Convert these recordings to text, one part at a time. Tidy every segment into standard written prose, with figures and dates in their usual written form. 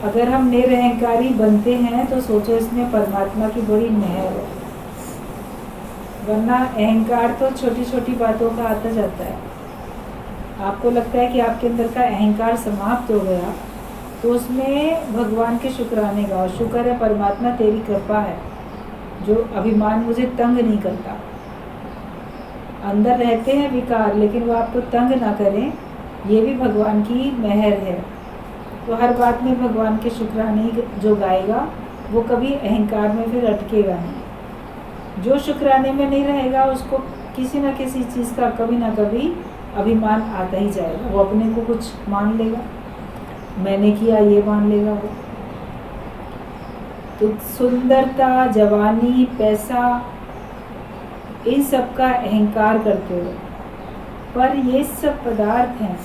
अगर हम निरअहंकारी बनते हैं तो सोचो इसमें परमात्मा की बड़ी मेहर है, वरना अहंकार तो छोटी छोटी बातों का आता जाता है। आपको लगता है कि आपके अंदर का अहंकार समाप्त हो गया, तो उसमें भगवान के शुक्राने गाओ, शुक्र है परमात्मा तेरी कृपा है जो अभिमान मुझे तंग नहीं करता। अंदर रहते हैं विकार, लेकिन वो आपको तंग ना करें, ये भी भगवान की मेहर है। तो हर बात में भगवान के शुक्राने जो गाएगा वो कभी अहंकार में फिर अटकेगा नहीं। जो शुक्राने में नहीं रहेगा उसको किसी न किसी चीज़ का कभी ना कभी अभिमान आता ही जाएगा। वो अपने को कुछ मान लेगा, मैंने किया ये मान लेगा वो। तो सुंदरता, जवानी, पैसा, इन सब का अहंकार करते हो, पर ये सब पदार्थ हैं,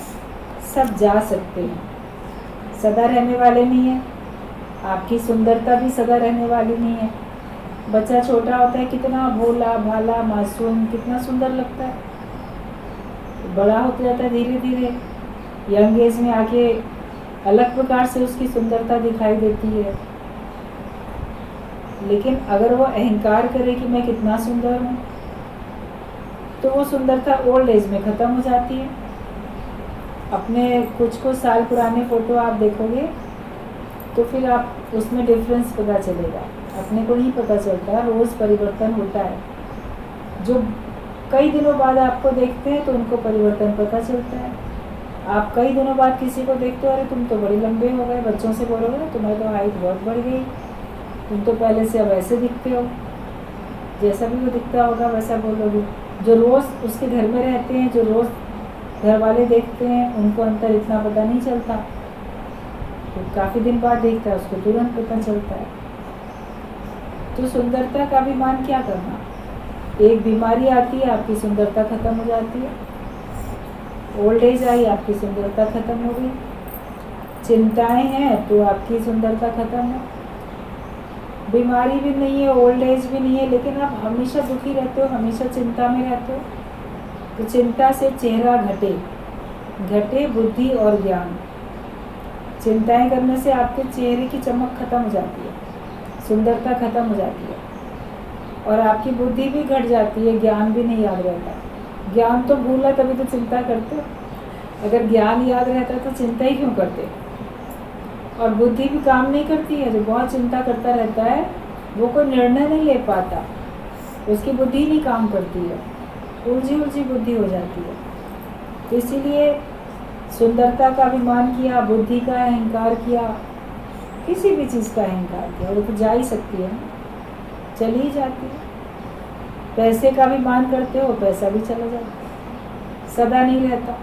सब जा सकते हैं, सदा रहने वाले नहीं है। आपकी सुंदरता भी सदा रहने वाली नहीं है। बच्चा छोटा होता है कितना भोला भाला मासूम, कितना सुंदर लगता है, बड़ा होता जाता है धीरे धीरे, यंग एज में आके अलग प्रकार से उसकी सुंदरता दिखाई देती है। लेकिन अगर वो अहंकार करे कि मैं कितना सुंदर हूँ, तो वो सुंदरता ओल्ड एज में ख़त्म हो जाती है। अपने कुछ साल पुराने फ़ोटो आप देखोगे तो फिर आप उसमें डिफरेंस पता चलेगा। अपने को नहीं पता चलता, रोज़ परिवर्तन होता है। जो कई दिनों बाद आपको देखते हैं तो उनको परिवर्तन पता चलता है। आप कई दिनों बाद किसी को देखते हो, अरे तुम तो बड़े लंबे हो गए, बच्चों से बोलोगे ना तुम्हारी तो हाइट बहुत बढ़ गई, तुम तो पहले से अब ऐसे दिखते हो, जैसा भी वो दिखता होगा वैसा बोलोगे। जो रोज़ उसके घर में रहते हैं, जो रोज़ घर वाले देखते हैं, उनको अंतर इतना पता नहीं चलता, तो काफ़ी दिन बाद देखता है उसको तुरंत पता चलता है। तो सुंदरता का अभिमान क्या करना। एक बीमारी आती है, आपकी सुंदरता खत्म हो जाती है। ओल्ड एज आई, आपकी सुंदरता खत्म हो गई। चिंताएं हैं तो आपकी सुंदरता खत्म है। बीमारी भी नहीं है, ओल्ड एज भी नहीं है, लेकिन आप हमेशा दुखी रहते हो, हमेशा चिंता में रहते हो, तो चिंता से चेहरा घटे बुद्धि और ज्ञान। चिंताएं करने से आपके चेहरे की चमक खत्म हो जाती है, सुंदरता खत्म हो जाती है, और आपकी बुद्धि भी घट जाती है, ज्ञान भी नहीं याद रहता। ज्ञान तो भूला तभी तो चिंता करते। अगर ज्ञान याद रहता तो चिंता ही क्यों करते। और बुद्धि भी काम नहीं करती है। जो बहुत चिंता करता रहता है वो कोई निर्णय नहीं ले पाता, उसकी बुद्धि नहीं काम करती है, उलझी बुद्धि हो जाती है। तो इसीलिए सुंदरता का अभिमान किया, बुद्धि का अहंकार किया, किसी भी चीज़ का अहंकार किया, वो तो जा ही सकती है, चली ही जाती है। पैसे का अभिमान करते हो, पैसा भी चला जाता है, सदा नहीं रहता।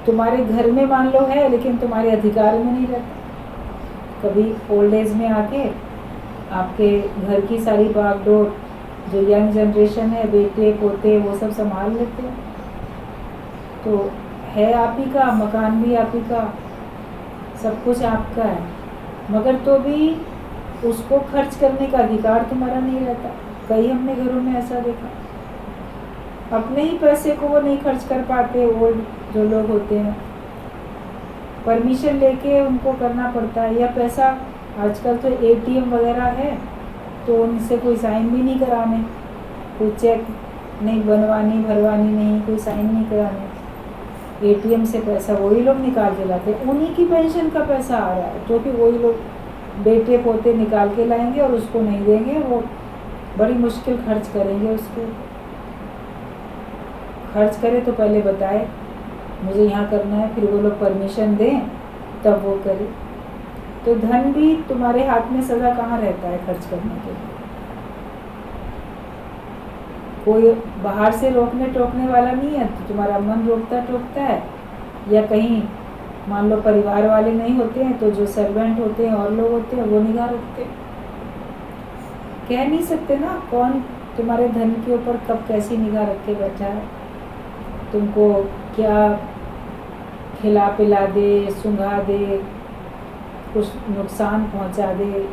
तुम्हारे घर में मान लो है, लेकिन तुम्हारे अधिकार में नहीं रहता। कभी ओल्ड एज में आके आपके घर की सारी बागडोर जो यंग जनरेशन है, बेटे पोते, वो सब संभाल लेते हैं। तो है आप ही का, मकान भी आप ही का, सब कुछ आपका है, मगर तो भी उसको खर्च करने का अधिकार तुम्हारा नहीं रहता। कई हमने घरों में ऐसा देखा, अपने ही पैसे को वो नहीं खर्च कर पाते। ओल्ड जो लोग होते हैं, परमिशन लेके उनको करना पड़ता है। या पैसा आजकल तो एटीएम वगैरह है, तो उनसे कोई साइन भी नहीं कराने, कोई चेक नहीं बनवानी, भरवानी नहीं, कोई साइन नहीं कराने। एटीएम से पैसा वही लोग निकाल के लाते, उन्हीं की पेंशन का पैसा आ रहा है, जो कि वही लोग बेटे पोते निकाल के लाएंगे और उसको नहीं देंगे। वो बड़ी मुश्किल खर्च करेंगे, उसको खर्च करे तो पहले बताए मुझे यहाँ करना है, फिर वो लोग परमिशन दें तब वो करे। तो धन भी तुम्हारे हाथ में सदा कहाँ रहता है खर्च करने के लिए। कोई बाहर से रोकने टोकने वाला नहीं है, तो तुम्हारा मन रोकता टोकता है। या कहीं मान लो परिवार वाले नहीं होते हैं, तो जो सर्वेंट होते हैं और लोग होते हैं वो निगाह रखते हैं। कह नहीं सकते ना कौन तुम्हारे धन के ऊपर कब कैसी निगाह रख के बैठा है, तुमको क्या खिला पिला दे, सुंघा दे, कुछ नुकसान पहुंचा दे।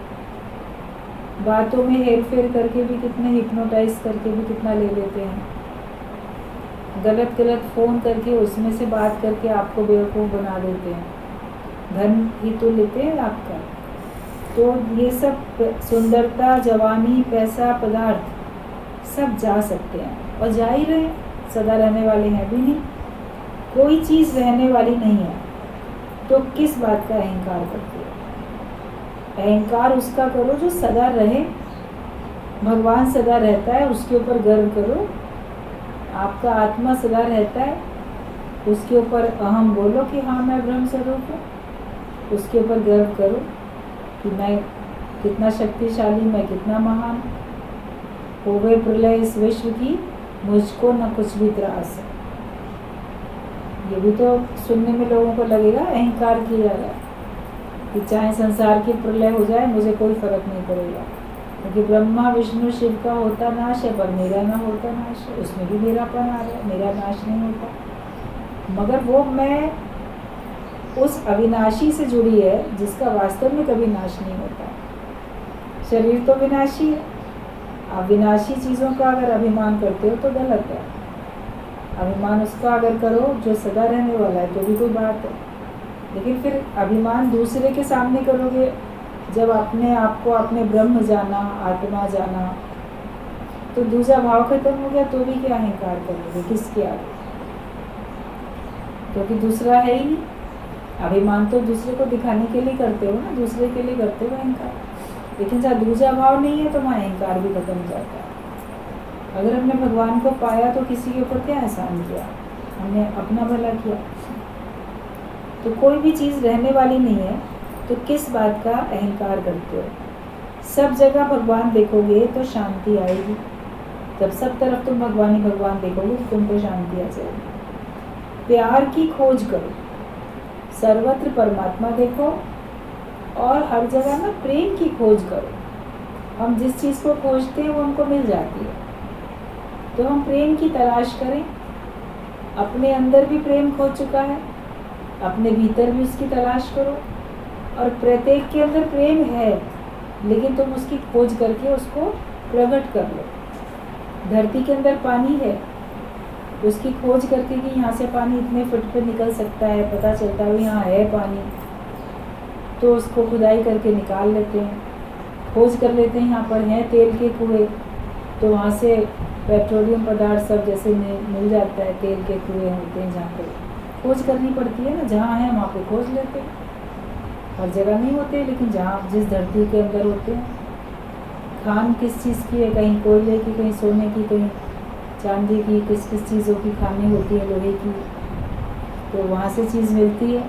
बातों में हेर फेर करके भी कितने, हिप्नोटाइज करके भी कितना ले लेते हैं। गलत फ़ोन करके उसमें से बात करके आपको बेवकूफ़ बना देते हैं। धन ही तो लेते हैं आपका। तो ये सब सुंदरता, जवानी, पैसा, पदार्थ सब जा सकते हैं और जा ही रहे, सदा रहने वाले हैं भी नहीं। कोई चीज़ रहने वाली नहीं है, तो किस बात का अहंकार करते हो? अहंकार उसका करो जो सदा रहे। भगवान सदा रहता है, उसके ऊपर गर्व करो। आपका आत्मा सदा रहता है, उसके ऊपर अहम बोलो कि हाँ मैं ब्रह्म स्वरूप हूँ। उसके ऊपर गर्व करो कि मैं कितना शक्तिशाली, मैं कितना महान। होवे प्रलय इस विश्व की, मुझको न कुछ भी त्रास है। ये भी तो सुनने में लोगों को लगेगा अहंकार किया जा रहा है कि चाहे संसार की प्रलय हो जाए मुझे कोई फर्क नहीं पड़ेगा, क्योंकि ब्रह्मा विष्णु शिव का होता नाश है पर मेरा ना होता नाश है। उसमें भी मेरापन आ रहा है, मेरा नाश नहीं होता। मगर वो मैं उस अविनाशी से जुड़ी है जिसका वास्तव में कभी नाश नहीं होता। शरीर तो विनाशी है। अविनाशी चीज़ों का अगर अभिमान करते हो तो गलत है। अभिमान उसका अगर करो जो सदा रहने वाला है तो भी कोई बात है। लेकिन फिर अभिमान दूसरे के सामने करोगे, जब अपने आप को आपने ब्रह्म जाना, आत्मा जाना, तो दूसरा भाव खत्म हो गया तो भी क्या अहंकार करोगे? किसके आगे? क्योंकि दूसरा है ही नहीं। अभिमान तो दूसरे को दिखाने के लिए करते हो ना, दूसरे के लिए करते हो अहंकार। लेकिन जहाँ दूसरा भाव नहीं है तो वहाँ अहंकार भी खत्म हो जाता है। अगर हमने भगवान को पाया तो किसी के ऊपर क्या एहसान किया? हमने अपना भला किया। तो कोई भी चीज़ रहने वाली नहीं है, तो किस बात का अहंकार करते हो? सब जगह भगवान देखोगे तो शांति आएगी। जब सब तरफ तुम भगवान ही भगवान देखोगे तो तुमको शांति आ जाएगी। प्यार की खोज करो, सर्वत्र परमात्मा देखो और हर जगह ना प्रेम की खोज करो। हम जिस चीज़ को खोजते हैं वो हमको मिल जाती है, तो हम प्रेम की तलाश करें। अपने अंदर भी प्रेम खो चुका है, अपने भीतर भी उसकी तलाश करो। और प्रत्येक के अंदर प्रेम है, लेकिन तुम उसकी खोज करके उसको प्रकट कर लो। धरती के अंदर पानी है, उसकी खोज करके कि यहाँ से पानी इतने फुट पे निकल सकता है, पता चलता है यहाँ है पानी, तो उसको खुदाई करके निकाल लेते हैं। खोज कर लेते हैं यहाँ पर हैं तेल के कुएँ, तो वहाँ से पेट्रोलियम पदार्थ सब जैसे मिल जाता है। तेल के कुएँ होते हैं जहाँ पर खोज करनी पड़ती है ना, जहाँ है वहाँ पे खोज लेते हैं। हर जगह नहीं होते, लेकिन जहाँ जिस धरती के अंदर होते हैं। खान किस चीज़ की है? कहीं कोयले की, कहीं सोने की, कहीं चांदी की, किस किस चीज़ों की खानी होती है, लोहे की, तो वहाँ से चीज़ मिलती है।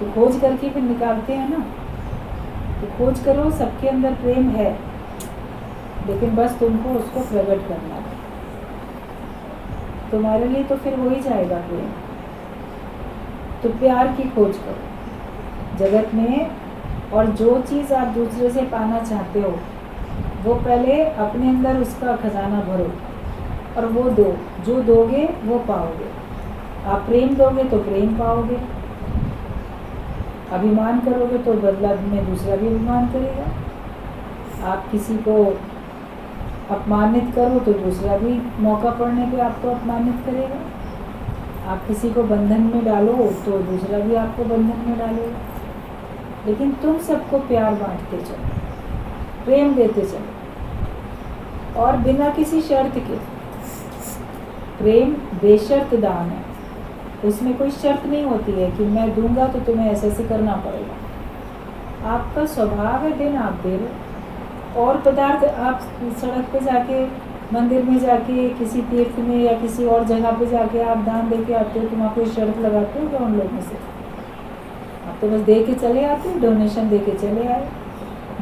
तो खोज करके फिर निकालते हैं ना। तो खोज करो, सबके अंदर प्रेम है, लेकिन बस तुमको उसको प्रकट करना है। तुम्हारे लिए तो फिर हो ही जाएगा प्रेम। तो प्यार की खोज करो जगत में, और जो चीज़ आप दूसरे से पाना चाहते हो वो पहले अपने अंदर उसका खजाना भरो और वो दो। जो दोगे वो पाओगे। आप प्रेम दोगे तो प्रेम पाओगे। अभिमान करोगे तो बदला में दूसरा भी अभिमान करेगा। आप किसी को अपमानित करो तो दूसरा भी मौका पड़ने पे आपको अपमानित करेगा। आप किसी को बंधन में डालो तो दूसरा भी आपको बंधन में डालेगा। लेकिन तुम सबको प्यार बांटते चलो, प्रेम देते चलो, और बिना किसी शर्त के। प्रेम बेशर्त दान है, उसमें कोई शर्त नहीं होती है कि मैं दूंगा तो तुम्हें ऐसे ऐसे करना पड़ेगा। आपका स्वभाव है देना, आप दे रहे। और पदार्थ आप सड़क पे जाके, मंदिर में जाके, किसी तीर्थ में या किसी और जगह पे जाके आप दान दे के आते हो, तुम आप कोई शर्त लगाते हो क्या उन लोगों से? आप तो बस दे के चले आते हो, डोनेशन दे के चले आए,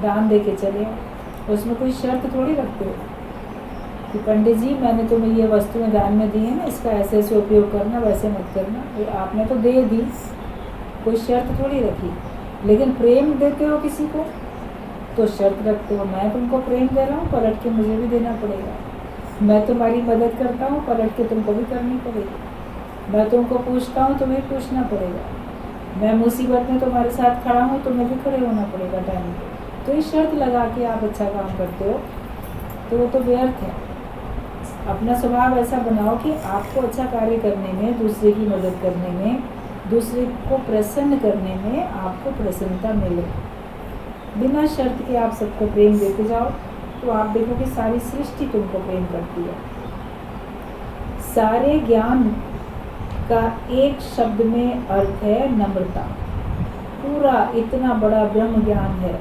दान दे के चले आए। उसमें कोई शर्त थोड़ी रखते हो कि पंडित जी मैंने तुम्हें ये वस्तुएं दान में दी है ना, इसका ऐसे ऐसे उपयोग करना, वैसे मत करना। तो आपने तो दे दी, कोई शर्त थोड़ी रखी। लेकिन प्रेम देते हो किसी को तो शर्त रखते हो, मैं तुमको प्रेम दे रहा हूँ, पलट के मुझे भी देना पड़ेगा। मैं तुम्हारी मदद करता हूँ, पलट के तुमको भी करनी पड़ेगी। मैं तुमको पूछता हूँ, तुम्हें पूछना पड़ेगा। मैं मुसीबत में तुम्हारे साथ खड़ा हूँ, तुम्हें भी खड़े होना पड़ेगा टाइम पे। तो ये शर्त लगा के आप अच्छा काम करते हो तो वो तो व्यर्थ है। अपना स्वभाव ऐसा बनाओ कि आपको अच्छा कार्य करने में, दूसरे की मदद करने में दूसरे को प्रसन्न करने में आपको प्रसन्नता मिले। बिना शर्त के आप सबको प्रेम देते जाओ तो आप देखोगे सारी सृष्टि तुमको प्रेम करती है। सारे ज्ञान का एक शब्द में अर्थ है नम्रता। पूरा इतना बड़ा ब्रह्म ज्ञान है,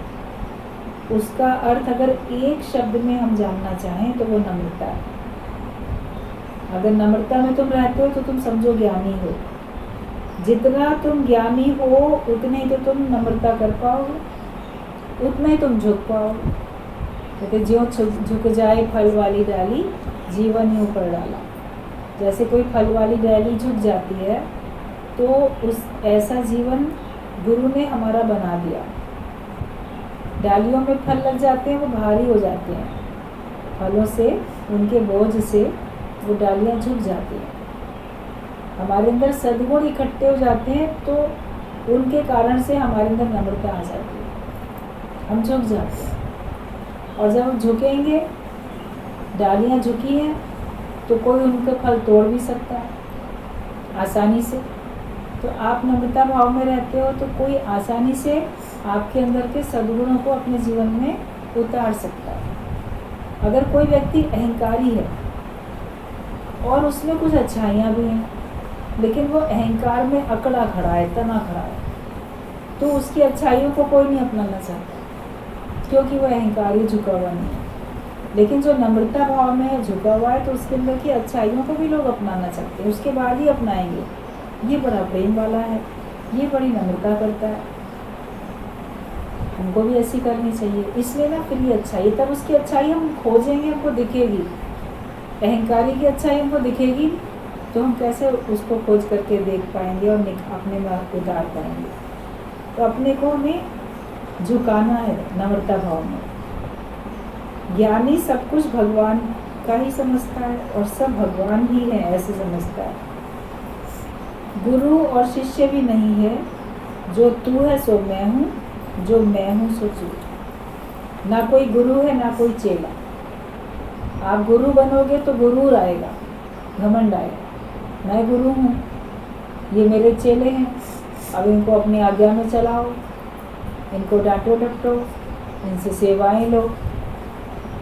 उसका अर्थ अगर एक शब्द में हम जानना चाहें तो वो नम्रता है। अगर नम्रता में तुम रहते हो तो तुम समझो ज्ञानी हो। जितना तुम ज्ञानी हो उतने ही तो तुम नम्रता कर पाओगे, उतना ही तुम झुक पाओगे। कहते ज्यों झुक जाए फल वाली डाली, जीवन ही ऊपर डाला। जैसे कोई फल वाली डाली झुक जाती है तो उस ऐसा जीवन गुरु ने हमारा बना दिया। डालियों में फल लग जाते हैं, वो भारी हो जाते हैं, फलों से, उनके बोझ से वो डालियाँ झुक जाती हैं। हमारे अंदर सद्गुण इकट्ठे हो जाते हैं तो उनके कारण से हमारे अंदर नम्रता आ जाती है, हम झुक जाते हैं। और जब हम झुकेंगे, डालियाँ झुकी हैं तो कोई उनके फल तोड़ भी सकता है आसानी से। तो आप नम्रता भाव में रहते हो तो कोई आसानी से आपके अंदर के सद्गुणों को अपने जीवन में उतार सकता है। अगर कोई व्यक्ति अहंकारी है और उसमें कुछ अच्छाइयाँ भी हैं, लेकिन वो अहंकार में अकड़ा खड़ा है, तना खड़ा है, तो उसकी अच्छाइयों को कोई नहीं अपनाना चाहता, क्योंकि वो अहंकारी झुका हुआ नहीं है। लेकिन जो नम्रता भाव में है, झुका हुआ है, तो उसके अंदर की अच्छाइयों को भी लोग अपनाना चाहते हैं, उसके बाद ही अपनाएंगे। ये बड़ा प्रेम वाला है, ये बड़ी नम्रता करता है, हमको भी ऐसी करनी चाहिए। इसलिए ना फिर ये अच्छाई, तब उसकी अच्छाई हम खोजेंगे, हमको दिखेगी। अहंकारी की अच्छाई हमको दिखेगी तो हम कैसे उसको खोज करके देख पाएंगे और अपने में उतार पाएंगे। तो अपने को हमें झुकाना है नम्रता भाव में। ज्ञानी सब कुछ भगवान का ही समझता है और सब भगवान ही है ऐसे समझता है। गुरु और शिष्य भी नहीं है, जो तू है सो मैं हूँ, जो मैं हूँ सो तू। ना कोई गुरु है ना कोई चेला। आप गुरु बनोगे तो गुरूर आएगा, घमंड आएगा, मैं गुरु हूँ, ये मेरे चेले हैं, अब इनको अपनी आज्ञा में चलाओ, इनको डांटो डपटो, इनसे सेवाएं लो।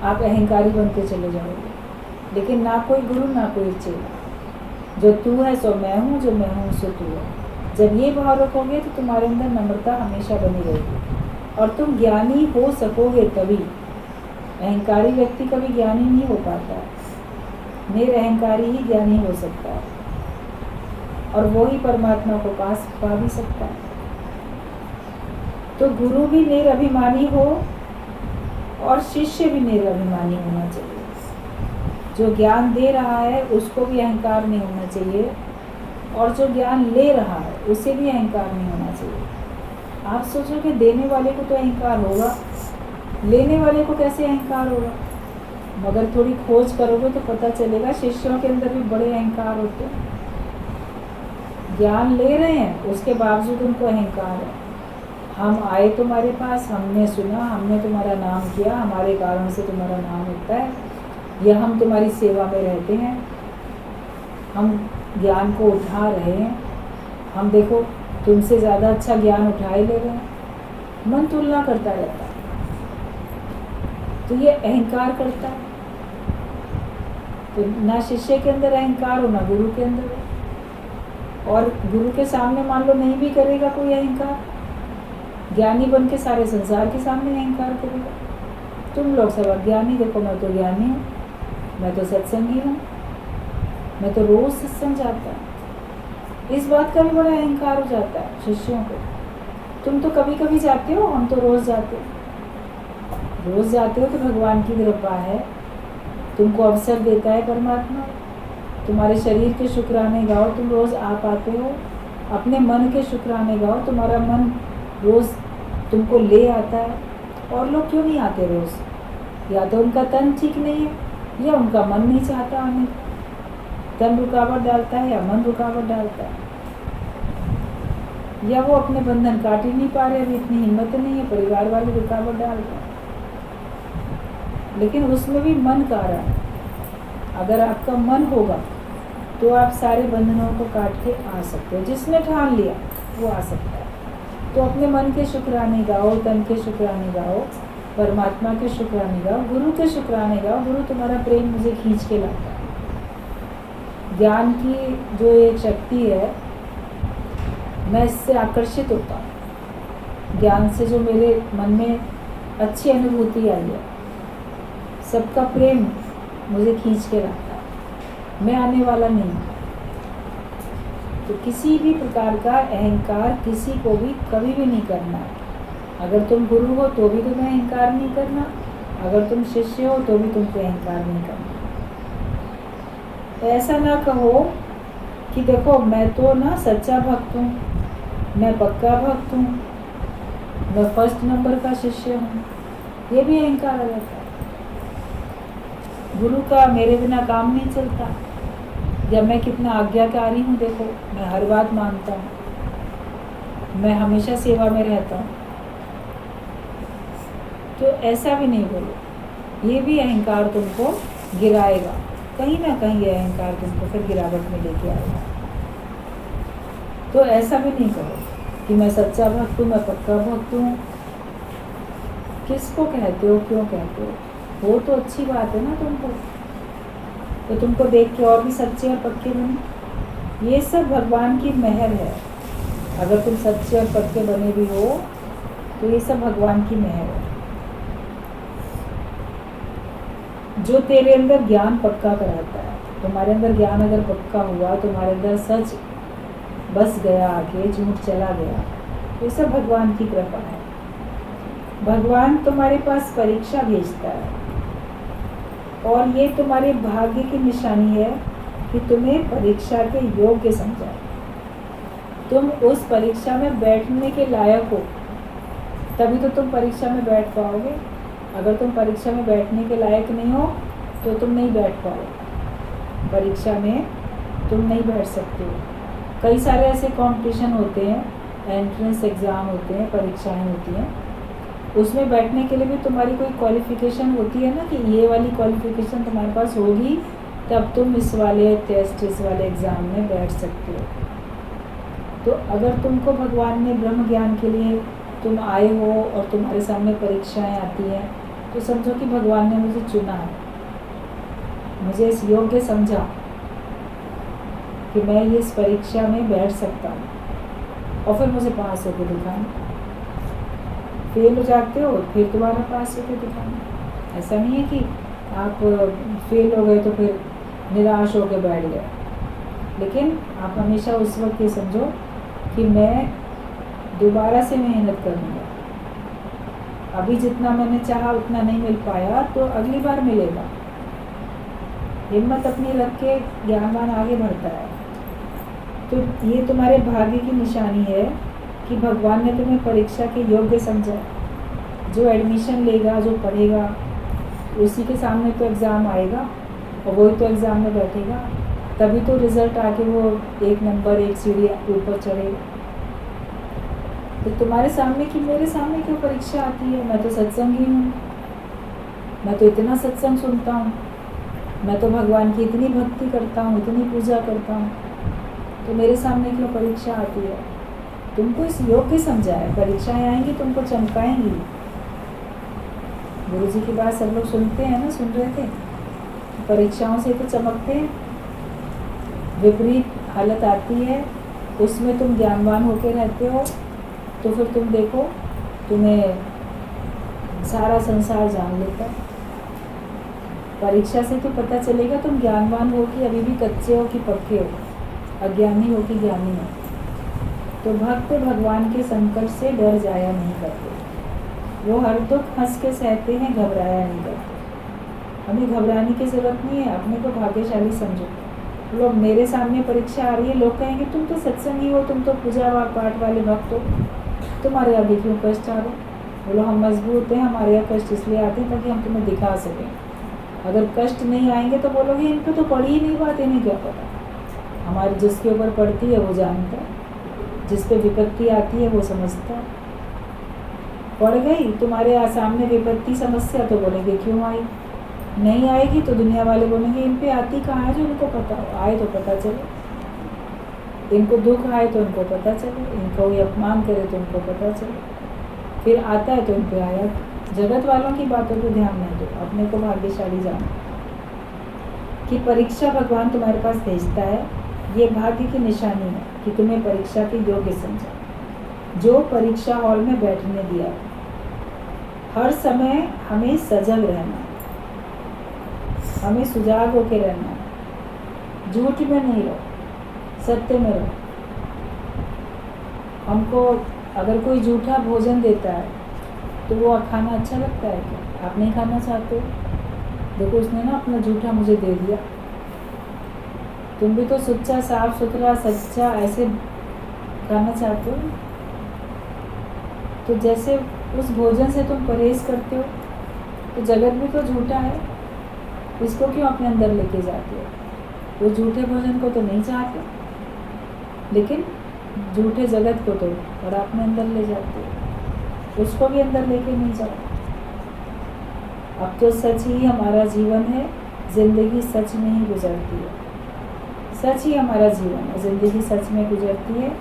आप अहंकारी बनते चले जाओगे। लेकिन ना कोई गुरु ना कोई चेला, जो तू है सो मैं हूँ, जो मैं हूँ सो तू है। जब ये भाव रखोगे तो तुम्हारे अंदर नम्रता हमेशा बनी रहेगी और तुम ज्ञानी हो सकोगे तभी। अहंकारी व्यक्ति कभी ज्ञानी नहीं हो पाता है, निरअहंकारी ही ज्ञानी हो सकता है और वो ही परमात्मा को पा भी सकता है। तो गुरु भी निरअभिमानी हो और शिष्य भी निरअभिमानी होना चाहिए। जो ज्ञान दे रहा है उसको भी अहंकार नहीं होना चाहिए और जो ज्ञान ले रहा है उसे भी अहंकार नहीं होना चाहिए। आप सोचो कि देने वाले को तो अहंकार होगा, लेने वाले को कैसे अहंकार होगा? मगर थोड़ी खोज करोगे तो पता चलेगा शिष्यों के अंदर भी बड़े अहंकार होते हैं। ज्ञान ले रहे हैं उसके बावजूद उनको अहंकार है। हम आए तुम्हारे पास, हमने सुना, हमने तुम्हारा नाम किया, हमारे कारण से तुम्हारा नाम होता है, या हम तुम्हारी सेवा में रहते हैं, हम ज्ञान को उठा रहे हैं, हम देखो तुमसे ज़्यादा अच्छा ज्ञान उठाए ले रहे हैं। मन तुलना करता रहता है तो ये अहंकार करता है। तो ना शिष्य के अंदर अहंकार हो ना गुरु के अंदर हो। और गुरु के सामने मान लो नहीं भी करेगा कोई अहंकार, ज्ञानी बन के सारे संसार के सामने अहंकार करेगा। तुम लोग सब अज्ञानी, देखो मैं तो ज्ञानी हूँ, मैं तो सत्संगी हूँ, मैं तो रोज सत्संग जाता है। इस बात का भी बड़ा अहंकार हो जाता है शिष्यों को। तुम तो कभी कभी जाते हो, हम तो रोज जाते हो। रोज जाते हो तो भगवान की कृपा है, तुमको अवसर देता है परमात्मा। तुम्हारे शरीर के शुक्राने गाओ, तुम रोज आ पाते हो। अपने मन के शुक्राने गाओ, तुम्हारा मन रोज तुमको ले आता है। और लोग क्यों नहीं आते रोज? या तो उनका तन ठीक नहीं है या उनका मन नहीं चाहता आने। तन रुकावट डालता है या मन रुकावट डालता है, या वो अपने बंधन काट ही नहीं पा रहे, अभी इतनी हिम्मत नहीं है, परिवार वाले रुकावट डालते हैं। लेकिन उसमें भी मन कारण है। अगर आपका मन होगा तो आप सारे बंधनों को काट के आ सकते हो। जिसने ठान लिया वो आ सकता है। तो अपने मन के शुक्राने गाओ, तन के शुक्राने गाओ, परमात्मा के शुक्राने गाओ, गुरु के शुक्राने गाओ। गुरु तुम्हारा प्रेम मुझे खींच के लाता है। ज्ञान की जो एक शक्ति है, मैं इससे आकर्षित होता हूँ। ज्ञान से जो मेरे मन में अच्छी अनुभूति आई है, सबका प्रेम मुझे खींच के लाता है। मैं आने वाला नहीं हूँ। तो किसी भी प्रकार का अहंकार किसी को भी कभी भी नहीं करना है। अगर तुम गुरु हो तो भी तुम्हें अहंकार नहीं करना, अगर तुम शिष्य हो तो भी तुमको अहंकार नहीं करना। तो ऐसा ना कहो कि देखो मैं तो ना सच्चा भक्त हूँ, मैं पक्का भक्त हूँ, मैं फर्स्ट नंबर का शिष्य हूँ। ये भी अहंकार आ जाता है। गुरु का मेरे बिना काम नहीं चलता, या मैं कितना आज्ञाकारी हूँ, देखो मैं हर बात मानता हूँ, मैं हमेशा सेवा में रहता हूँ। तो ऐसा भी नहीं बोलो। ये भी अहंकार तुमको गिराएगा, कहीं ना कहीं ये अहंकार तुमको फिर गिरावट में लेके आएगा। तो ऐसा भी नहीं करो कि मैं सच्चा भक्त हूँ, मैं पक्का भक्त हूँ। किसको कहते हो, क्यों कहते हो? वो तो अच्छी बात है ना तुमको, तो तुमको देख के और भी सच्चे और पक्के बने। ये सब भगवान की मेहर है। अगर तुम सच्चे और पक्के बने भी हो तो ये सब भगवान की मेहर है। जो तेरे अंदर ज्ञान पक्का कराता है, तुम्हारे अंदर ज्ञान अगर पक्का हुआ, तुम्हारे अंदर सच बस गया, आगे झूठ चला गया, ये सब भगवान की कृपा है। भगवान तुम्हारे पास परीक्षा भेजता है और ये तुम्हारे भाग्य की निशानी है कि तुम्हें परीक्षा के योग्य समझा। तुम उस परीक्षा में बैठने के लायक हो, तभी तो तुम परीक्षा में बैठ पाओगे। अगर तुम परीक्षा में बैठने के लायक नहीं हो तो तुम नहीं बैठ पाओगे। परीक्षा में तुम नहीं बैठ सकते हो। कई सारे ऐसे कंपटीशन होते हैं, एंट्रेंस एग्ज़ाम होते हैं, परीक्षाएं होती हैं, उसमें बैठने के लिए भी तुम्हारी कोई क्वालिफ़िकेशन होती है ना, कि ये वाली क्वालिफ़िकेशन तुम्हारे पास होगी तब तुम इस वाले टेस्ट, इस वाले एग्ज़ाम में बैठ सकते हो। तो अगर तुमको भगवान ने ब्रह्म ज्ञान के लिए तुम आए हो और तुम्हारे सामने परीक्षाएं आती हैं, तो समझो कि भगवान ने मुझे चुना है, मुझे इस योग्य समझा कि मैं ये इस परीक्षा में बैठ सकता हूँ, और फिर मुझे पास होकर दिखाना। फेल हो जाते हो फिर दोबारा पास होकर दिखाना। ऐसा नहीं है कि आप फेल हो गए तो फिर निराश होकर बैठ गए, लेकिन आप हमेशा उस वक्त ये समझो कि मैं दोबारा से मेहनत करूँगा। अभी जितना मैंने चाहा उतना नहीं मिल पाया तो अगली बार मिलेगा। हिम्मत अपनी रख के ज्ञानवान आगे बढ़ता है। तो ये तुम्हारे भाग्य की निशानी है कि भगवान ने तुम्हें परीक्षा के योग्य समझा। जो एडमिशन लेगा, जो पढ़ेगा, उसी के सामने तो एग्ज़ाम आएगा और वही तो एग्ज़ाम में बैठेगा, तभी तो रिज़ल्ट आके वो 1 नंबर 1 सीढ़ी ऊपर चढ़ेगा। तो तुम्हारे सामने कि मेरे सामने क्यों परीक्षा आती है? मैं तो सत्संगी हूँ, मैं तो इतना सत्संग सुनता हूँ, मैं तो भगवान की इतनी भक्ति करता हूँ, इतनी पूजा करता हूँ, तो मेरे सामने क्यों परीक्षा आती है? तुमको इस योग्य समझा है। परीक्षाएं आएंगी, तुमको चमकाएंगी। गुरु जी की बात सब लोग सुनते हैं ना, सुन रहे थे। परीक्षाओं से तो चमकते हैं। विपरीत हालत आती है, उसमें तुम ज्ञानवान होकर रहते हो, तो फिर तुम देखो तुम्हें सारा संसार जान लेता है। परीक्षा से तो पता चलेगा तुम ज्ञानवान हो कि अभी भी कच्चे हो कि पक्के हो, अज्ञानी हो कि ज्ञानी हो। तो भक्त भगवान के संकट से डर जाया नहीं करते, वो हर दुख हंस के सहते हैं, घबराया नहीं करते। हमें घबराने की ज़रूरत नहीं है, अपने को भाग्यशाली समझो। लोग मेरे सामने परीक्षा आ रही है, लोग कहेंगे तुम तो सत्संगी हो, तुम तो पूजा पाठ वाले भक्त हो, तुम्हारे आगे क्यों कष्ट आ रहे? बोलो हम मजबूत हैं, हमारे यहाँ कष्ट इसलिए आते हैं ताकि हम तुम्हें दिखा सकें। अगर कष्ट नहीं आएंगे तो बोलोगे इनको तो पढ़ी ही नहीं बात, इन्हें क्या पता। हमारी जिसके ऊपर पड़ती है वो जानता है, जिस पे विपत्ति आती है वो समझता है। पड़ गई तुम्हारे सामने विपत्ति समस्या तो बोलेंगे क्यों आई? नहीं आएगी तो दुनिया वाले बोलेंगे इन पे आती कहाँ है जो इनको पता हो, आए तो पता चले, इनको दुख आए तो इनको पता चले, इनको ये अपमान करे तो इनको पता चले, फिर आता है तो इन पे आया। जगत वालों की बातों पर ध्यान नहीं दो, अपने को भाग्यशाली जानो कि परीक्षा भगवान तुम्हारे पास भेजता है, ये भाग्य की निशानी है कि तुम्हें परीक्षा के योग्य समझा। जो परीक्षा हॉल में बैठने दिया, हर समय हमें सजग रहना, हमें सुजाग होकर रहना, झूठ में नहीं रहो, सत्य में रहो। हमको अगर कोई झूठा भोजन देता है तो वो खाना अच्छा लगता है क्या? आप नहीं खाना चाहते? देखो उसने ना अपना झूठा मुझे दे दिया, तुम भी तो सच्चा, साफ सुथरा, सच्चा ऐसे खाना चाहते हो। तो जैसे उस भोजन से तुम परहेज करते हो, तो जगत भी तो झूठा है, इसको क्यों अपने अंदर लेके जाते हो? वो झूठे भोजन को तो नहीं चाहते, लेकिन झूठे जगत को तो और अपने अंदर ले जाते हो, उसको भी अंदर लेके नहीं जाओ। अब तो सच ही हमारा जीवन है, जिंदगी सच में ही गुजरती है, सच ही हमारा जीवन है, जिंदगी सच में गुजरती है,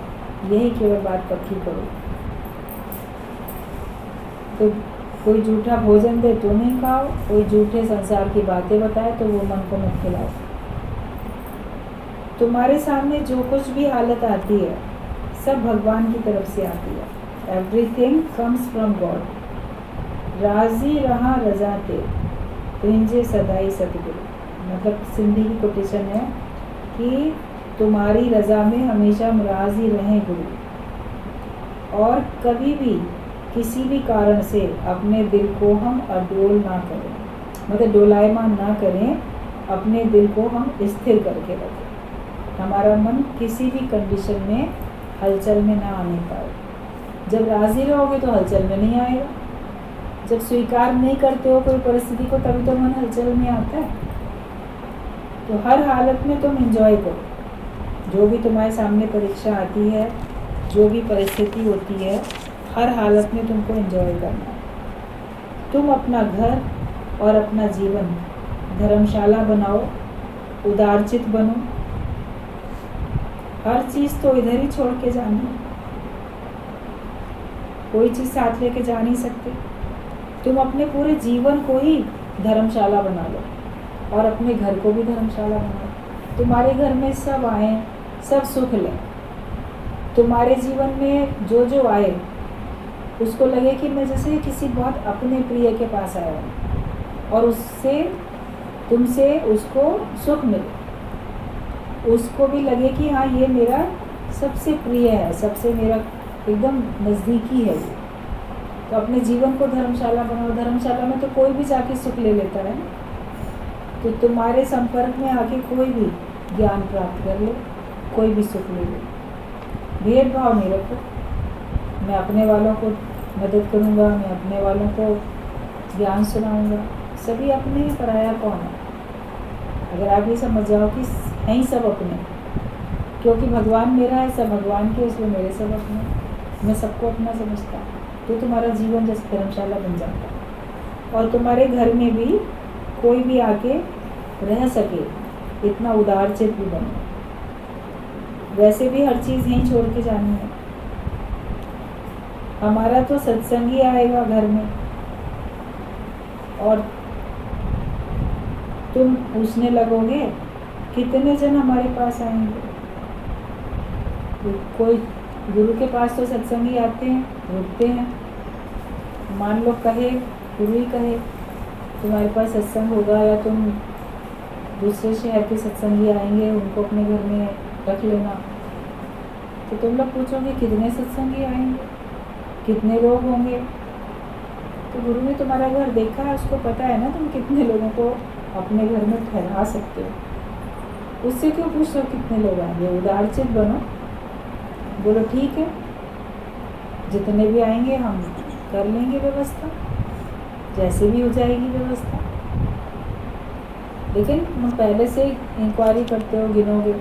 यही केवल बात पक्की करो। तो कोई झूठा भोजन दे तो नहीं खाओ, कोई झूठे संसार की बातें बताए तो वो मन को मत खिलाओ। तुम्हारे सामने जो कुछ भी हालत आती है सब भगवान की तरफ से आती है। Everything comes from God. राजी रहा रजा ते तुझे सदाई सतगुरु। मतलब सिंधी की कोटेशन है कि तुम्हारी रजा में हमेशा राजी रहें गुरु, और कभी भी किसी भी कारण से अपने दिल को हम अडोल ना करें, मतलब डोलायमान ना करें, अपने दिल को हम स्थिर करके रखें। हमारा मन किसी भी कंडीशन में हलचल में ना आने पाए। जब राजी रहोगे तो हलचल में नहीं आएगा, जब स्वीकार नहीं करते हो कोई परिस्थिति को तभी तो मन हलचल में आता है। तो हर हालत में तुम एंजॉय करो, जो भी तुम्हारे सामने परीक्षा आती है, जो भी परिस्थिति होती है, हर हालत में तुमको एंजॉय करना है। तुम अपना घर और अपना जीवन धर्मशाला बनाओ, उदारचित बनो। हर चीज़ तो इधर ही छोड़ के जानी है, कोई चीज़ साथ लेके जा नहीं सकते। तुम अपने पूरे जीवन को ही धर्मशाला बना लो और अपने घर को भी धर्मशाला बना लो। तुम्हारे घर में सब आए, सब सुख लें। तुम्हारे जीवन में जो जो आए उसको लगे कि मैं जैसे किसी बहुत अपने प्रिय के पास आया हूँ और उससे तुमसे उसको सुख मिले, उसको भी लगे कि हाँ ये मेरा सबसे प्रिय है, सबसे मेरा एकदम नज़दीकी है ये। तो अपने जीवन को धर्मशाला बनाओ। धर्मशाला में तो कोई भी जाके सुख ले लेता है, तो तुम्हारे संपर्क में आके कोई भी ज्ञान प्राप्त कर ले, कोई भी सुख ले ले। भेदभाव नहीं रखो, मैं अपने वालों को मदद करूँगा, मैं अपने वालों को ज्ञान सुनाऊँगा, सभी अपने हैं, पराया कौन है। अगर आप ये समझ जाओ कि हैं ही सब अपने, क्योंकि भगवान मेरा है, सब भगवान के, इसलिए मेरे सब अपने, मैं सबको अपना समझता हूँ, तो तुम्हारा जीवन जैसे धर्मशाला बन जाता है। और तुम्हारे घर में भी कोई भी आके रह सके, इतना उदारचित भी बनो। वैसे भी हर चीज़ यहीं छोड़ के जानी है। हमारा तो सत्संगी आएगा घर में और तुम पूछने लगोगे कितने जन हमारे पास आएंगे। कोई गुरु के पास तो सत्संगी आते हैं, रुकते हैं। मान लो कहे, गुरु ही कहे तुम्हारे पास सत्संग होगा या तुम दूसरे शहर के सत्संगी आएंगे, उनको अपने घर में रख लेना। तो तुम लोग पूछोगे कितने सत्संगी आएंगे, कितने लोग होंगे। तो गुरु ने तुम्हारा घर देखा है, उसको पता है ना तुम कितने लोगों को अपने घर में ठहरा सकते हो। उससे क्यों पूछ रहे हो कितने लोग आएंगे। उदारचित बनो, बोलो ठीक है जितने भी आएंगे हम कर लेंगे व्यवस्था, जैसे भी हो जाएगी व्यवस्था। लेकिन तुम पहले से इंक्वायरी करते हो, गिनोगे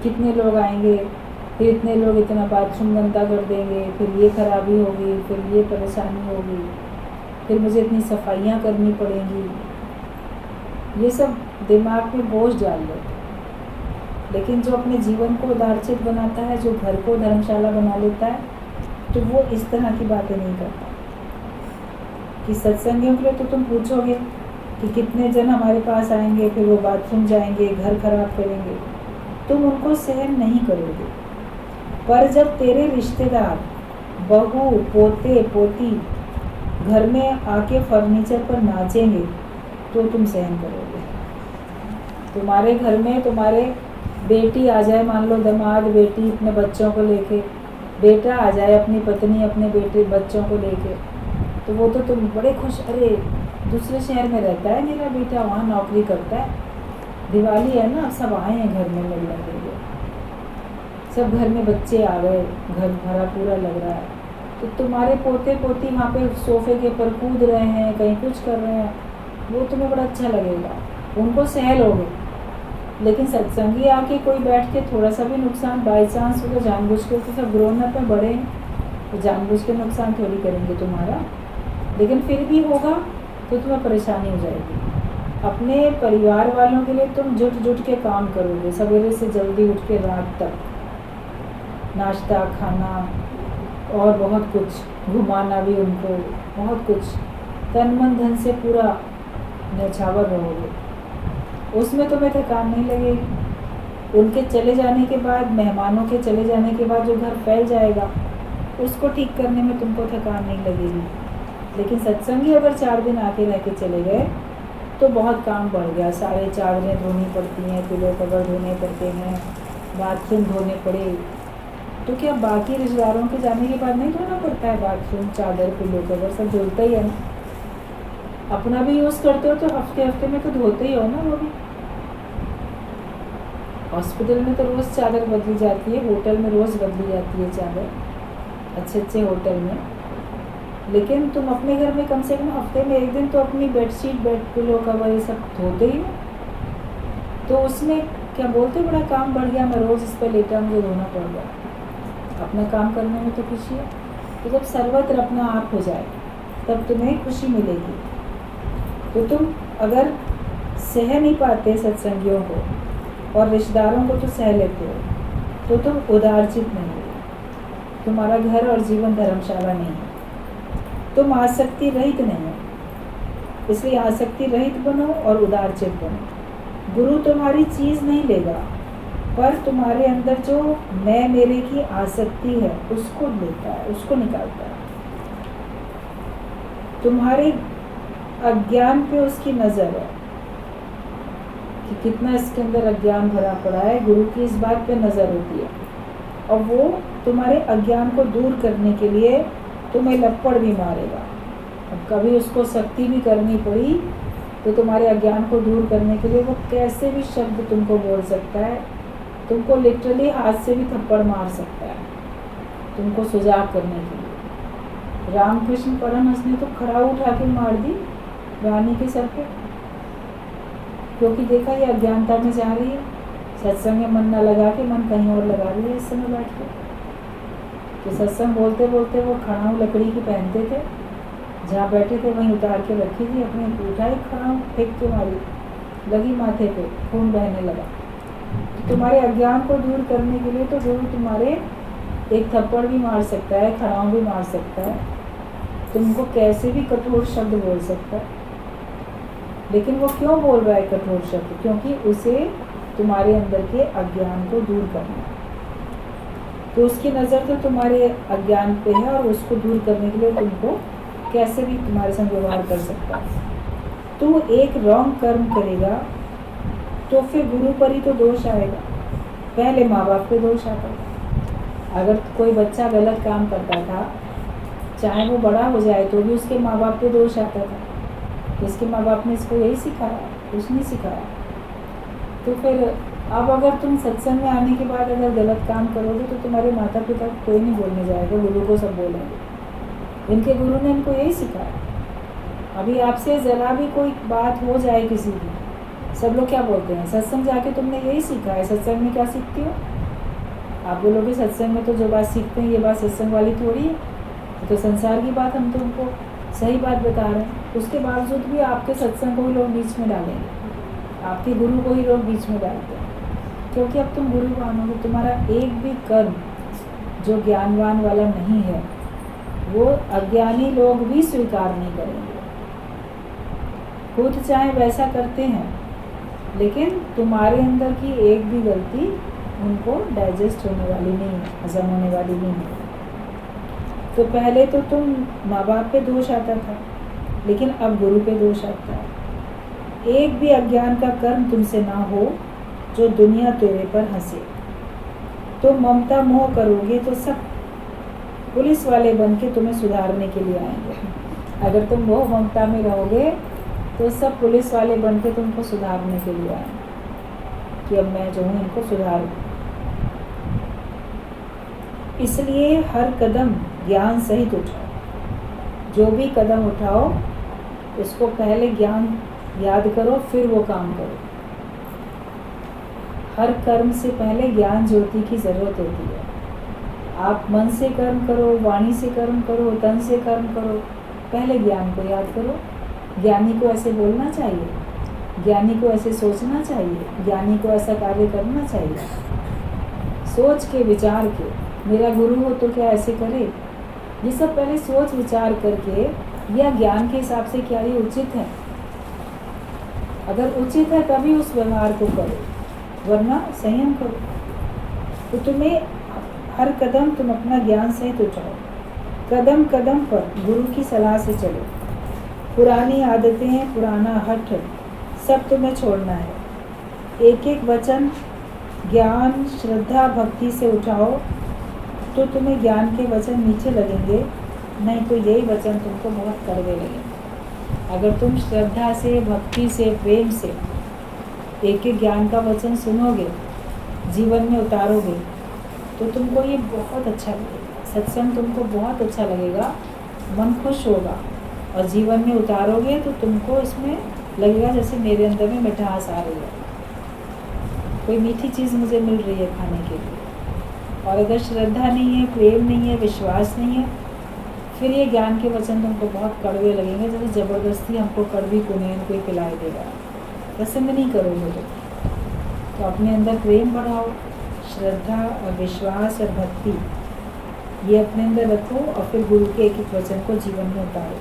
कितने लोग आएंगे, फिर इतने लोग इतना बाथरूम गंदा कर देंगे, फिर ये खराबी होगी, फिर ये परेशानी होगी, फिर मुझे इतनी सफाइयाँ करनी पड़ेंगी। ये सब दिमाग में बोझ डाल देते हैं। लेकिन जो अपने जीवन को उदारचित बनाता है, जो घर को धर्मशाला बना लेता है, तो वो इस तरह की बातें नहीं करता। कि सत्संगियों के लिए तो तुम पूछोगे कि कितने जन हमारे पास आएंगे, फिर वो बाथरूम जाएंगे, घर खराब करेंगे, तुम उनको सहन नहीं करोगे। पर जब तेरे रिश्तेदार, बहू, पोते, पोती घर में आके फर्नीचर पर नाचेंगे तो तुम सहन करोगे। तुम्हारे घर में तुम्हारे बेटी आ जाए, मान लो दामाद बेटी अपने बच्चों को लेके, बेटा आ जाए अपनी पत्नी अपने बेटे बच्चों को लेके, तो वो तो तुम बड़े खुश, अरे दूसरे शहर में रहता है मेरा बेटा, वहाँ नौकरी करता है, दिवाली है ना, सब आए हैं घर में मिलने के लिए, सब घर में बच्चे आ गए, घर भरा पूरा लग रहा है। तो तुम्हारे पोते पोती वहाँ पे सोफे के ऊपर कूद रहे हैं, कहीं कुछ कर रहे हैं, वो तुम्हें बड़ा अच्छा लगेगा, उनको सह लोगे। लेकिन सत्संगी आके कोई बैठ के थोड़ा सा भी नुकसान बाई चांस हो तो जानबूझ के, तो सब ग्रोन अप में बड़े हैं, तो जानबूझ के नुकसान थोड़ी करेंगे तुम्हारा, लेकिन फिर भी होगा तो तुम्हें परेशानी हो जाएगी। अपने परिवार वालों के लिए तुम जुट जुट के काम करोगे, सवेरे से जल्दी उठ के रात तक, नाश्ता खाना और बहुत कुछ, घुमाना भी उनको, बहुत कुछ, तन मन धन से पूरा न्यौछावर रहोगे, उसमें तुम्हें थकान नहीं लगेगी। उनके चले जाने के बाद, मेहमानों के चले जाने के बाद जो घर फैल जाएगा, उसको ठीक करने में तुमको थकान नहीं लगेगी। लेकिन सत्संगी अगर 4 दिन आके रह के चले गए तो बहुत काम बढ़ गया, सारे चादरें धोनी पड़ती हैं, पिलो कवर धोने पड़ते हैं, बाथरूम धोने पड़े, तो क्या बाकी रिश्तेदारों के जाने के बाद नहीं धोना पड़ता है? बाथरूम, चादर, पिलो कवर सब धुलता ही है ना। अपना भी यूज़ करते हो तो हफ्ते हफ्ते में तो धोते ही हो ना वो भी। हॉस्पिटल में तो रोज़ चादर बदली जाती है, होटल में रोज़ बदली जाती है चादर, अच्छे अच्छे होटल में। लेकिन तुम अपने घर में कम से कम हफ्ते में 1 दिन तो अपनी बेडशीट, बेड पिलो कवर ये सब धोते ही हो। तो उसमें क्या बोलते, बड़ा काम बढ़ गया, मैं रोज़ इस पर लेटा, मुझे धोना पड़ गया। अपना काम करने में तो खुशी है। तो जब सर्वत्र अपना आप हो जाए तब तुम्हें खुशी मिलेगी। तो तुम अगर सह नहीं पाते सत्संगियों को और रिश्तेदारों को तो सह लेते हो, तो तुम उदारचित नहीं हो, तुम्हारा घर और जीवन धर्मशाला नहीं है, तुम आसक्ति रहित नहीं हो। इसलिए आसक्ति रहित बनो और उदारचित बनो। गुरु तुम्हारी चीज़ नहीं लेगा, पर तुम्हारे अंदर जो मैं मेरे की आसक्ति है उसको लेता है, उसको निकालता है। तुम्हारे अज्ञान पे उसकी नज़र है कि कितना इसके अंदर अज्ञान भरा पड़ा है, गुरु की इस बात पे नज़र होती है, और वो तुम्हारे अज्ञान को दूर करने के लिए तुम्हें लपड़ भी मारेगा। अब कभी उसको शक्ति भी करनी पड़ी तो तुम्हारे अज्ञान को दूर करने के लिए वो कैसे भी शब्द तुमको बोल सकता है, तुमको लिटरली हाथ से भी थप्पड़ मार सकता है तुमको सुजाग करने के लिए। रामकृष्ण परमहंस ने तो खड़ा उठा के मार दी रानी के सर पे, क्योंकि देखा ये अज्ञानता में जा रही है, सत्संग में मन न लगा के मन कहीं और लगा रही है इस समय बैठ के। तो सत्संग बोलते बोलते वो खड़ाऊ लकड़ी की पहनते थे, जहाँ बैठे थे वहीं उतार के रखी थी, अपने उठाई खड़ाऊ फेंक के मारी, लगी माथे पे, खून बहने लगा। तो तुम्हारे अज्ञान को दूर करने के लिए तो गुरु तुम्हारे एक थप्पड़ भी मार सकता है, खड़ाऊ भी मार सकता है, तुमको कैसे भी कठोर शब्द बोल सकता है। लेकिन वो क्यों बोल रहा है कठोर शब्द? क्योंकि उसे तुम्हारे अंदर के अज्ञान को दूर करना है। तो उसकी नज़र तो तुम्हारे अज्ञान पे है और उसको दूर करने के लिए तुमको कैसे भी तुम्हारे संग व्यवहार कर सकता है। तू एक रॉन्ग कर्म करेगा तो फिर गुरु पर ही तो दोष आएगा, पहले माँ बाप पे दोष आता था। अगर कोई बच्चा गलत काम करता था, चाहे वो बड़ा हो जाए तो भी उसके माँ बाप पे दोष आता था, इसके माँ बाप ने इसको यही सिखाया, कुछ नहीं सिखाया। तो फिर अब अगर तुम सत्संग में आने के बाद अगर गलत काम करोगे तो तुम्हारे माता पिता कोई नहीं बोलने जाएगा, गुरु को सब बोलेंगे, इनके गुरु ने इनको यही सिखाया। अभी आपसे ज़रा भी कोई बात हो जाए किसी की, सब लोग क्या बोलते हैं, सत्संग जाके तुमने यही सीखा है, सत्संग में क्या सीखती हो? आप बोलोगे सत्संग में तो जो बात सीखते हैं ये बात सत्संग वाली थोड़ी है, तो संसार की बात हम तुमको सही बात बता रहे हैं। उसके बावजूद भी आपके सत्संग को लोग बीच में डालेंगे, आपके गुरु को ही लोग बीच में डालते हैं, क्योंकि अब तुम गुरु मानोगे। तुम्हारा एक भी कर्म जो ज्ञानवान वाला नहीं है वो अज्ञानी लोग भी स्वीकार नहीं करेंगे। खुद चाहे वैसा करते हैं, लेकिन तुम्हारे अंदर की एक भी गलती उनको डाइजेस्ट होने वाली नहीं है, हजम होने वाली नहीं है। तो पहले तो तुम माँ बाप पे दोष आता था, लेकिन अब गुरु पे दोष आता है। एक भी अज्ञान का कर्म तुमसे ना हो जो दुनिया तेरे पर हंसे। तो ममता मोह करोगे तो सब पुलिस वाले बन के तुम्हें सुधारने के लिए आएंगे। अगर तुम मोह ममता में रहोगे तो सब पुलिस वाले बन के तुमको सुधारने के लिए आएंगे कि अब मैं जो हूँ इनको सुधारूं। इसलिए हर कदम ज्ञान सहित उठाओ। जो भी कदम उठाओ उसको पहले ज्ञान याद करो, फिर वो काम करो। हर कर्म से पहले ज्ञान ज्योति की ज़रूरत होती है। आप मन से कर्म करो, वाणी से कर्म करो, तन से कर्म करो, पहले ज्ञान को याद करो। ज्ञानी को ऐसे बोलना चाहिए, ज्ञानी को ऐसे सोचना चाहिए, ज्ञानी को ऐसा कार्य करना चाहिए। सोच के विचार के, मेरा गुरु हो तो क्या ऐसे करे, ये सब पहले सोच विचार करके, या ज्ञान के हिसाब से क्या ये उचित है। अगर उचित है तभी उस व्यवहार को करो, वरना संयम करो। तो तुम्हें हर कदम तुम अपना ज्ञान सहित उठाओ। कदम कदम पर गुरु की सलाह से चलो। पुरानी आदतें, पुराना हठ सब तुम्हें छोड़ना है। एक एक वचन ज्ञान, श्रद्धा, भक्ति से उठाओ तो तुम्हें ज्ञान के वचन मीठे लगेंगे, नहीं तो यही वचन तुमको बहुत कड़वे लगेंगे। अगर तुम श्रद्धा से, भक्ति से, प्रेम से एक एक ज्ञान का वचन सुनोगे, जीवन में उतारोगे, तो तुमको ये बहुत अच्छा लगेगा। सत्संग तुमको बहुत अच्छा लगेगा, मन खुश होगा, और जीवन में उतारोगे तो तुमको इसमें लगेगा जैसे मेरे अंदर में मिठास आ रही है, कोई मीठी चीज़ मुझे मिल रही है खाने के लिए। और अगर श्रद्धा नहीं है, प्रेम नहीं है, विश्वास नहीं है, फिर ये ज्ञान के वचन तुमको बहुत कड़वे लगेंगे, जैसे ज़बरदस्ती हमको कड़वी कुनेन कोई पिलाई देगा, पसंद नहीं करोगे तो अपने अंदर प्रेम बढ़ाओ, श्रद्धा और विश्वास और भक्ति ये अपने अंदर रखो, और फिर गुरु के एक एक वचन को जीवन में उतारो।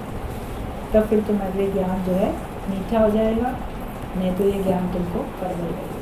तब फिर तुम्हारे ज्ञान जो है मीठा हो जाएगा, नहीं तो ये ज्ञान तुमको कड़वा लगेगा।